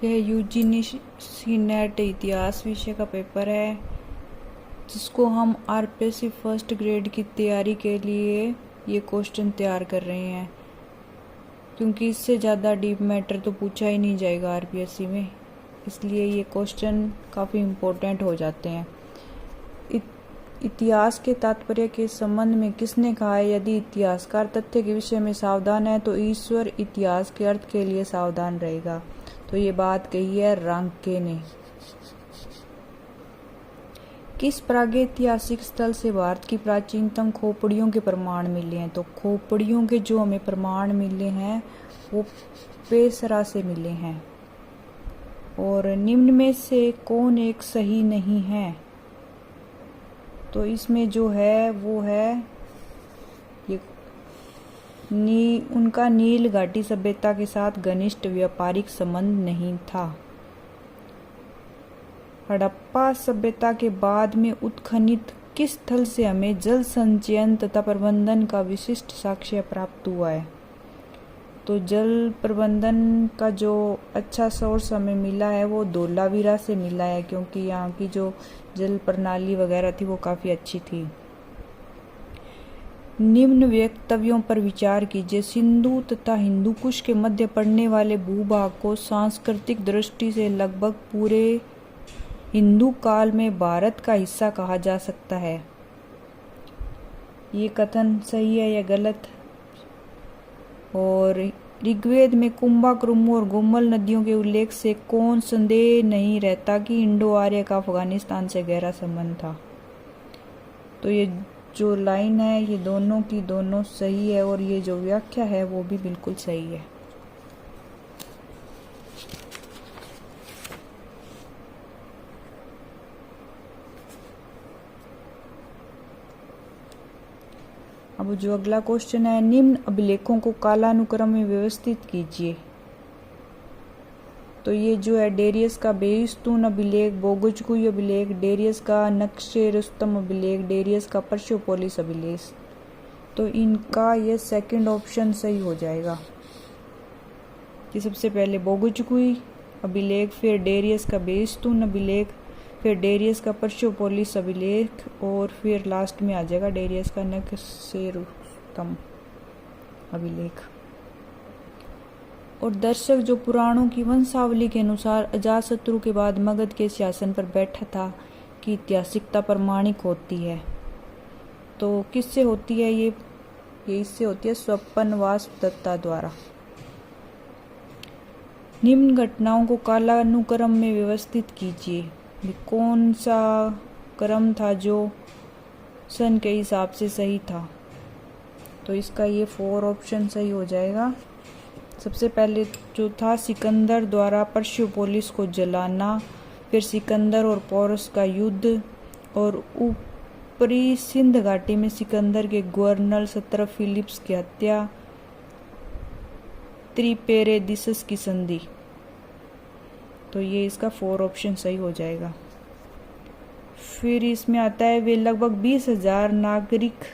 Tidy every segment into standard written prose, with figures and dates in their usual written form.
यह UGC net इतिहास विषय का पेपर है जिसको हम आरपीएससी फर्स्ट ग्रेड की तैयारी के लिए ये क्वेश्चन तैयार कर रहे हैं, क्योंकि इससे ज़्यादा डीप मैटर तो पूछा ही नहीं जाएगा आरपीएससी में, इसलिए ये क्वेश्चन काफ़ी इम्पोर्टेंट हो जाते हैं। इतिहास के तात्पर्य के संबंध में किसने कहा है, यदि इतिहासकार तथ्य के विषय में सावधान है तो ईश्वर इतिहास के अर्थ के लिए सावधान रहेगा। तो ये बात कही है रांके ने। किस प्रागैतिहासिक स्थल से भारत की प्राचीनतम खोपड़ियों के प्रमाण मिले हैं? तो खोपड़ियों के जो हमें प्रमाण मिले हैं वो पेसरा से मिले हैं। और निम्न में से कौन एक सही नहीं है? तो इसमें जो है वो है ये उनका नील घाटी सभ्यता के साथ घनिष्ठ व्यापारिक संबंध नहीं था। हड़प्पा सभ्यता के बाद में उत्खनित किस स्थल से हमें जल संचयन तथा प्रबंधन का विशिष्ट साक्ष्य प्राप्त हुआ है? तो जल प्रबंधन का जो अच्छा सोर्स हमें मिला है वो धोलावीरा से मिला है, क्योंकि यहाँ की जो जल प्रणाली वगैरह थी वो काफ़ी अच्छी थी। निम्न वक्तव्यों पर विचार कीजिए। सिंधु तथा हिंदू कुश के मध्य पड़ने वाले भूभाग को सांस्कृतिक दृष्टि से लगभग पूरे हिंदू काल में भारत का हिस्सा कहा जा सकता है। ये कथन सही है या गलत? और ऋग्वेद में कुंभा, क्रमु और गोमल नदियों के उल्लेख से कौन संदेह नहीं रहता कि इंडो आर्य का अफगानिस्तान से गहरा संबंध था। तो ये जो लाइन है ये दोनों की दोनों सही है, और ये जो व्याख्या है वो भी बिल्कुल सही है। अब जो अगला क्वेश्चन है, निम्न अभिलेखों को कालानुक्रम में व्यवस्थित कीजिए। तो ये जो है डेरियस का बेइस्तून अभिलेख, बोगुजकुई अभिलेख, डेरियस का नक्शे रुस्तम अभिलेख, डेरियस का पर्शियोपोलिस अभिलेख। तो इनका ये सेकंड ऑप्शन सही हो जाएगा कि सबसे पहले बोगुजकुई अभिलेख, फिर डेरियस का बेइस्तून अभिलेख, फिर डेरियस का पर्शियोपोलिस अभिलेख, और फिर लास्ट में आ जाएगा डेरियस का नक्शे रुस्तम अभिलेख। और दर्शक जो पुराणों की वंशावली के अनुसार अजातशत्रु के बाद मगध के शासन पर बैठा था कि ऐतिहासिकता प्रमाणिक होती है। तो किससे होती है ये इससे होती है स्वपनवास दत्ता द्वारा। निम्न घटनाओं को कालानुक्रम में व्यवस्थित कीजिए। कौन सा क्रम था जो सन के हिसाब से सही था? तो इसका ये 4 ऑप्शन सही हो जाएगा। सबसे पहले जो था सिकंदर द्वारा पर्शियोपोलिस को जलाना, फिर सिकंदर और पोरस का युद्ध, और ऊपरी सिंध घाटी में सिकंदर के गवर्नर सत्र फिलिप्स की हत्या, त्रिपेरेदिसस की संधि। तो ये इसका 4 ऑप्शन सही हो जाएगा। फिर इसमें आता है वे लगभग 20,000 नागरिक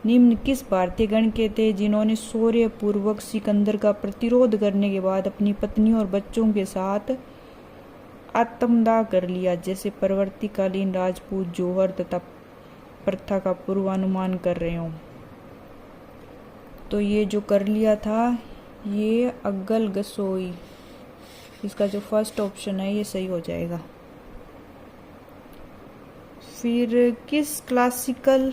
निम्न किस भारतीय गण के थे जिन्होंने शौर्य पूर्वक सिकंदर का प्रतिरोध करने के बाद अपनी पत्नियों और बच्चों के साथ आत्मदाह कर लिया, जैसे परवर्तीकालीन राजपूत जौहर तथा प्रथा का पूर्वानुमान कर रहे हो। तो ये जो कर लिया था ये अग्गल गसोई, इसका जो फर्स्ट ऑप्शन है ये सही हो जाएगा। फिर किस क्लासिकल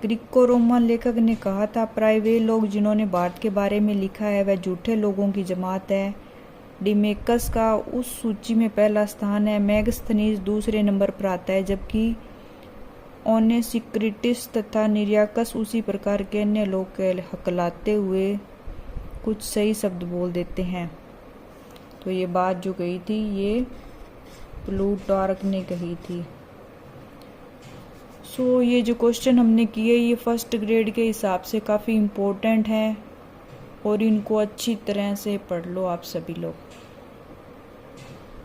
ग्रीको रोमन लेखक ने कहा था, प्राय वे लोग जिन्होंने भारत के बारे में लिखा है वह झूठे लोगों की जमात है। डिमेकस का उस सूची में पहला स्थान है, मैगस्थनीज दूसरे नंबर पर आता है, जबकि ओनेसिक्रिटिस तथा निरियाकस उसी प्रकार के अन्य लोग हकलाते हुए कुछ सही शब्द बोल देते हैं। तो ये बात जो कही थी ये प्लूटार्क ने कही थी। सो ये जो क्वेश्चन हमने किए ये फर्स्ट ग्रेड के हिसाब से काफ़ी इम्पोर्टेंट हैं, और इनको अच्छी तरह से पढ़ लो आप सभी लोग।